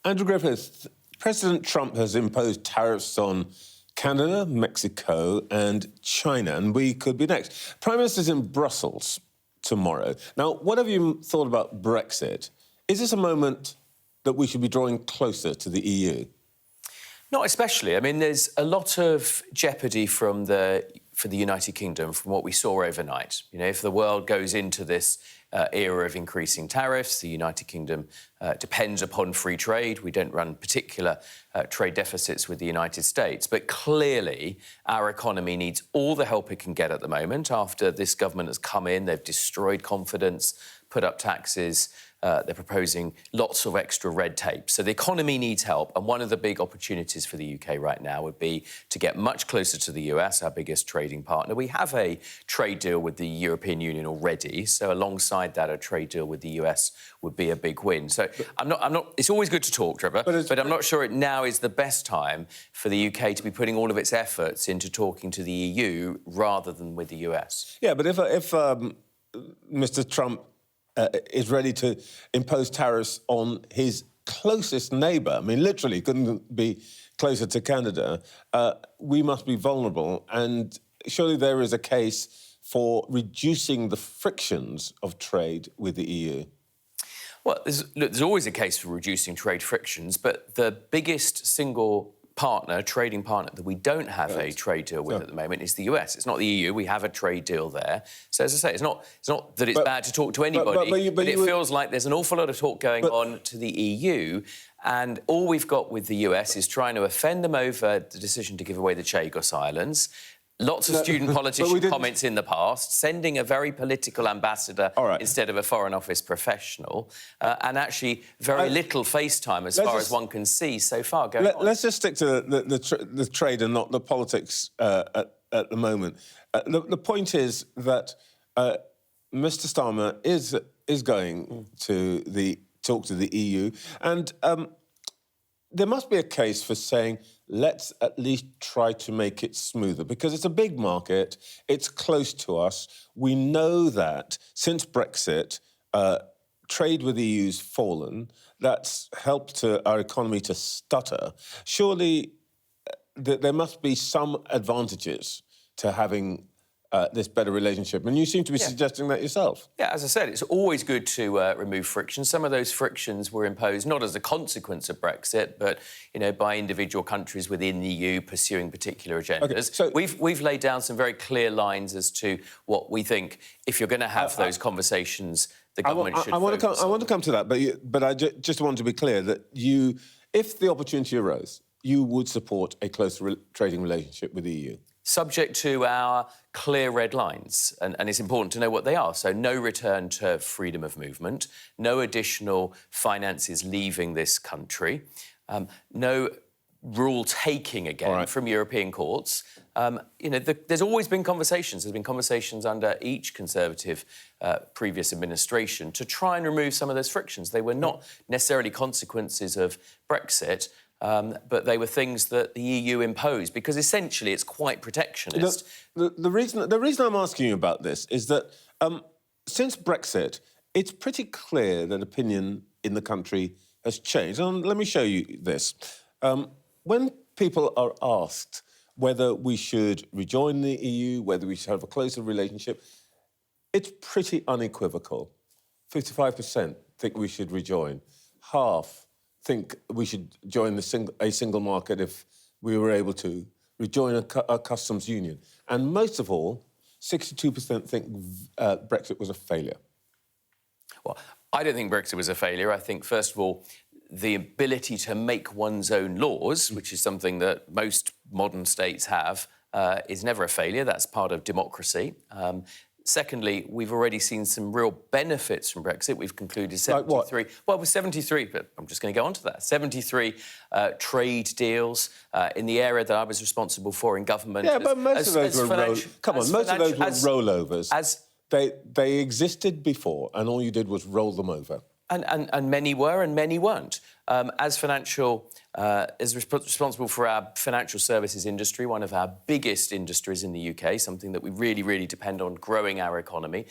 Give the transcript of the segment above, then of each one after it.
Andrew Griffith, President Trump has imposed tariffs on Canada, Mexico and China, and we could be next. Prime Minister's in Brussels tomorrow. Now, what have you thought about Brexit? Is this a moment that we should be drawing closer to the EU? Not especially. I mean, there's a lot of jeopardy for the United Kingdom from what we saw overnight. You know, if the world goes into this era of increasing tariffs, the United Kingdom depends upon free trade. We don't run particular trade deficits with the United States. But clearly, our economy needs all the help it can get at the moment. After this government has come in, they've destroyed confidence, put up taxes. They're proposing lots of extra red tape. So the economy needs help. And one of the big opportunities for the UK right now would be to get much closer to the US, our biggest trading partner. We have a trade deal with the European Union already. So alongside that, a trade deal with the US would be a big win. So I'm not, it's always good to talk, Trevor, but I'm not sure now is the best time for the UK to be putting all of its efforts into talking to the EU rather than with the US. Yeah, but if Mr. Trump is ready to impose tariffs on his closest neighbour, I mean, literally couldn't be closer to Canada, we must be vulnerable. And surely there is a case for reducing the frictions of trade with the EU. Well, there's always a case for reducing trade frictions, but the biggest single trading partner that we don't have a trade deal with at the moment is the US. It's not the EU. We have a trade deal there. So, as I say, it's not that it's bad to talk to anybody, but it feels like there's an awful lot of talk going on to the EU, and all we've got with the US is trying to offend them over the decision to give away the Chagos Islands. Lots of student politician comments in the past, sending a very political ambassador instead of a Foreign Office professional, and actually very little FaceTime as far as one can see so far going on. Let's just stick to the trade and not the politics at the moment. The point is that Mr. Starmer is going to talk to the EU, and there must be a case for saying, let's at least try to make it smoother, because it's a big market, it's close to us. We know that since Brexit, trade with the EU's fallen. That's helped our economy to stutter. Surely there must be some advantages to having this better relationship. And you seem to be suggesting that yourself. Yeah, as I said, it's always good to remove friction. Some of those frictions were imposed not as a consequence of Brexit, but, you know, by individual countries within the EU pursuing particular agendas. Okay, so we've laid down some very clear lines as to what we think, if you're going to have those conversations, the government should focus on. I want to come to that, but I just want to be clear that if the opportunity arose, you would support a close trading relationship with the EU. Subject to our clear red lines, and it's important to know what they are. So no return to freedom of movement, no additional finances leaving this country, no rule-taking again from European courts. You know, there's always been conversations. There's been conversations under each Conservative previous administration to try and remove some of those frictions. They were not necessarily consequences of Brexit, but they were things that the EU imposed, because essentially it's quite protectionist. The reason I'm asking you about this is that since Brexit, it's pretty clear that opinion in the country has changed. And let me show you this. When people are asked whether we should rejoin the EU, whether we should have a closer relationship, it's pretty unequivocal. 55% think we should rejoin. Half think we should join a single market if we were able to, rejoin a customs union. And most of all, 62% think Brexit was a failure. Well, I don't think Brexit was a failure. I think, first of all, the ability to make one's own laws, which is something that most modern states have, is never a failure. That's part of democracy. Secondly, we've already seen some real benefits from Brexit. We've concluded 73... Like well, with 73, but I'm just going to go on to that. 73 trade deals in the area that I was responsible for in government. Yeah, but most of those were rollovers. They existed before, and all you did was roll them over. And many were, and many weren't. As responsible for our financial services industry, one of our biggest industries in the UK, something that we really, really depend on growing our economy,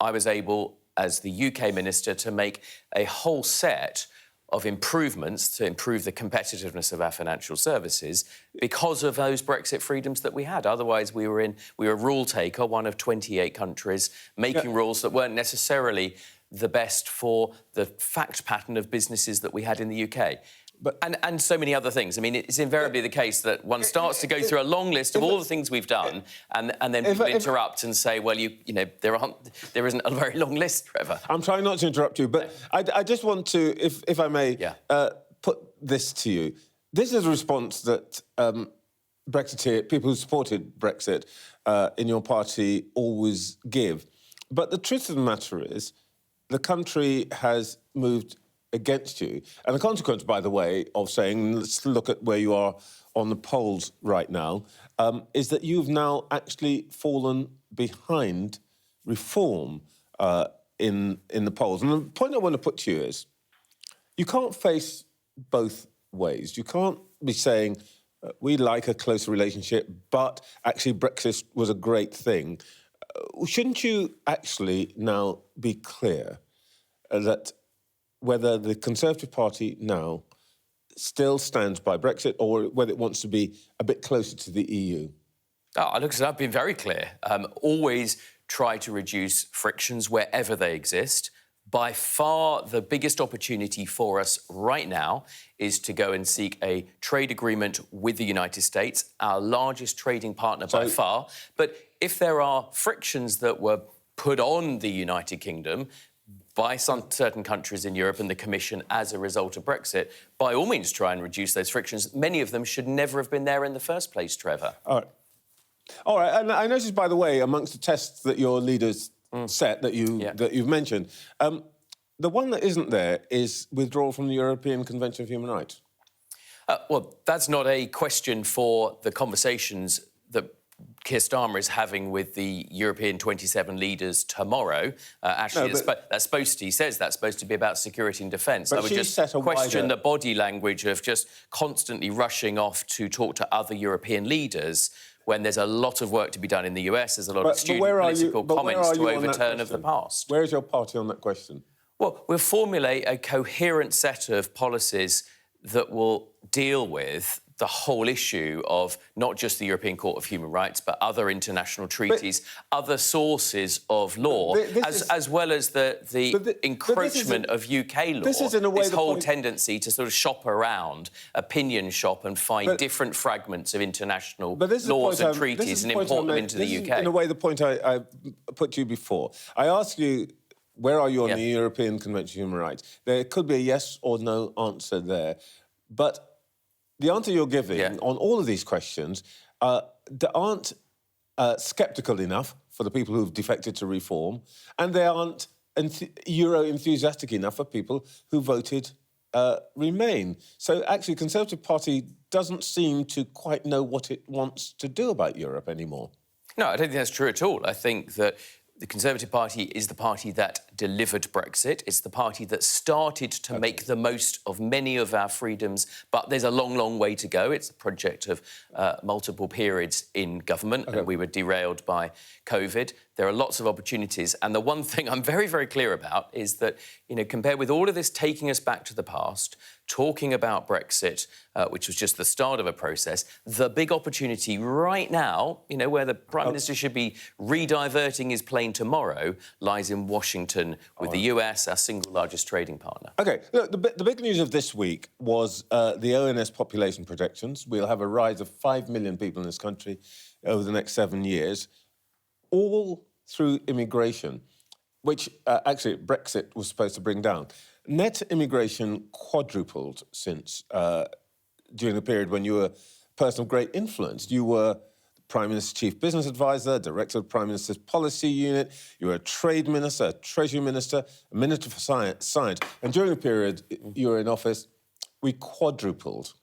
I was able, as the UK minister, to make a whole set of improvements to improve the competitiveness of our financial services because of those Brexit freedoms that we had. Otherwise, we were a rule taker, one of 28 countries, making rules that weren't necessarily the best for the fact pattern of businesses that we had in the UK. And so many other things. I mean, it's invariably the case that one starts to go through a long list of all the things we've done, and then people interrupt and say, well, you know, there isn't a very long list, Trevor. I'm trying not to interrupt you, but I just want to, if I may, put this to you. This is a response that Brexiteer, people who supported Brexit in your party always give. But the truth of the matter is, the country has moved against you. And the consequence, by the way, of saying, let's look at where you are on the polls right now, is that you've now actually fallen behind reform in the polls. And the point I want to put to you is, you can't face both ways. You can't be saying, we like a closer relationship, but actually Brexit was a great thing. Shouldn't you actually now be clear that whether the Conservative Party now still stands by Brexit or whether it wants to be a bit closer to the EU? Oh, look, I've been very clear. Always try to reduce frictions wherever they exist. By far, the biggest opportunity for us right now is to go and seek a trade agreement with the United States, our largest trading partner by far. But if there are frictions that were put on the United Kingdom by some certain countries in Europe and the Commission as a result of Brexit, by all means try and reduce those frictions. Many of them should never have been there in the first place, Trevor. All right. And I noticed, by the way, amongst the tests that your leaders set, that you've mentioned, the one that isn't there is withdrawal from the European Convention of Human Rights. Well, that's not a question for the conversations that Keir Starmer is having with the European 27 leaders tomorrow. Actually, that's supposed to, he says that's supposed to be about security and defence. I would just question the body language of just constantly rushing off to talk to other European leaders when there's a lot of work to be done in the US. There's a lot of student political comments to overturn of the past. Where is your party on that question? Well, we'll formulate a coherent set of policies that will deal with the whole issue of not just the European Court of Human Rights, but other international treaties, other sources of law, as well as the encroachment of UK law. This whole tendency to sort of shop around, opinion shop, and find different fragments of international laws and treaties and import them into the UK. In a way, the point I put to you before. I asked you, where are you on the European Convention of Human Rights? There could be a yes or no answer there. But the answer you're giving on all of these questions aren't sceptical enough for the people who've defected to reform, and they aren't Euro-enthusiastic enough for people who voted Remain. So actually, the Conservative Party doesn't seem to quite know what it wants to do about Europe anymore. No, I don't think that's true at all. I think that the Conservative Party is the party that delivered Brexit. It's the party that started to make the most of many of our freedoms, but there's a long, long way to go. It's a project of multiple periods in government, and we were derailed by COVID. There are lots of opportunities, and the one thing I'm very, very clear about is that, you know, compared with all of this taking us back to the past, talking about Brexit, which was just the start of a process, the big opportunity right now, you know, where the Prime Minister should be re-diverting his plane tomorrow, lies in Washington with the US, our single largest trading partner. OK, look, the big news of this week was the ONS population projections. We'll have a rise of 5 million people in this country over the next 7 years, all through immigration, which actually Brexit was supposed to bring down. Net immigration quadrupled since during the period when you were a person of great influence. You were Prime Minister's Chief Business Advisor, Director of the Prime Minister's Policy Unit, you were a Trade Minister, a Treasury Minister, a Minister for Science. And during the period you were in office, we quadrupled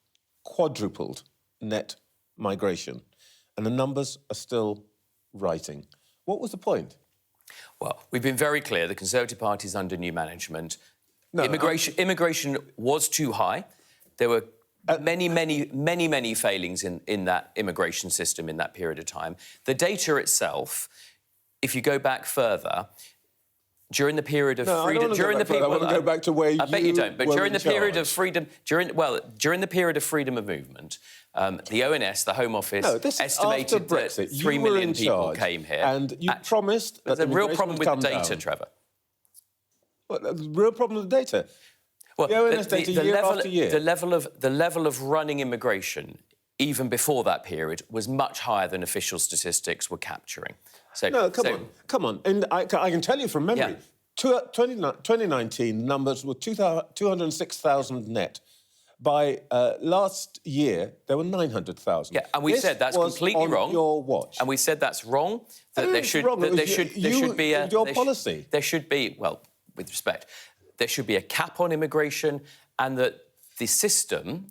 net migration. And the numbers are still rising. What was the point? Well, we've been very clear. The Conservative Party is under new management. Immigration was too high. There were many failings in that immigration system in that period of time. The data itself, if you go back further, during the period of freedom, I want to go back to where I bet you don't. But were during in the period charge. of freedom, during the period of freedom of movement, the ONS, the Home Office, estimated after Brexit. that 3 You were million in people charge, came here. and you promised that there's a real immigration problem would with the come data, down. Trevor. Well, the real problem with the data. Well, the ONS data year after year. The level of running immigration, even before that period, was much higher than official statistics were capturing. So, No, come on. And I can tell you from memory, Yeah. 2019 numbers were 206,000 net. By last year, there were 900,000. Yeah, and we said that's completely wrong. Your watch. And we said that's wrong. That there should be a your policy. There should be, well, with respect, there should be a cap on immigration, and that the system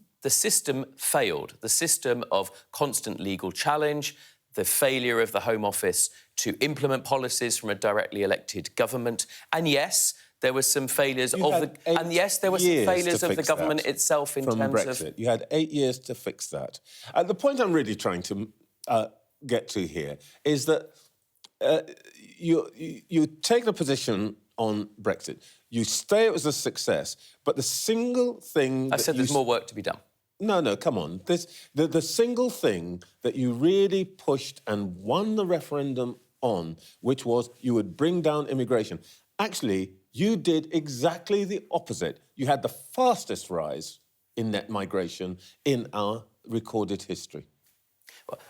failed. The system of constant legal challenge, the failure of the Home Office to implement policies from a directly elected government, and yes, there were some failures of the government itself in terms Brexit. You had 8 years to fix that. The point I'm really trying to get to here is that you take the position on Brexit. You say it was a success, but the single thing... I said there's more work to be done. No, come on. The single thing that you really pushed and won the referendum on, which was you would bring down immigration, actually, you did exactly the opposite. You had the fastest rise in net migration in our recorded history. Well,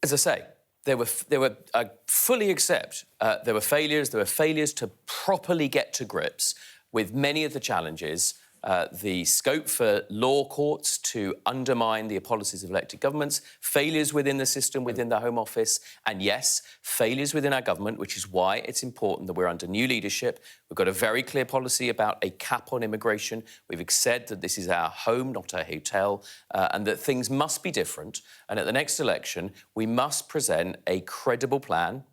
as I say, I fully accept there were failures. There were failures to properly get to grips with many of the challenges. The scope for law courts to undermine the policies of elected governments, failures within the system, within the Home Office, and yes, failures within our government, which is why it's important that we're under new leadership. We've got a very clear policy about a cap on immigration. We've said that this is our home, not a hotel, and that things must be different. And at the next election, we must present a credible plan,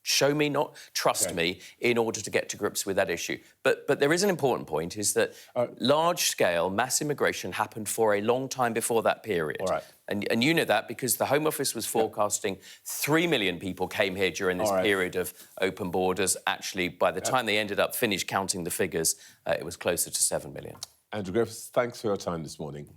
show me, not trust me, in order to get to grips with that issue. But there is an important point, is that large-scale mass immigration happened for a long time before that period. All right. And you know that because the Home Office was forecasting 3 million people came here during this period of open borders. Actually, by the time they finished counting the figures, it was closer to 7 million. Andrew Griffith, thanks for your time this morning.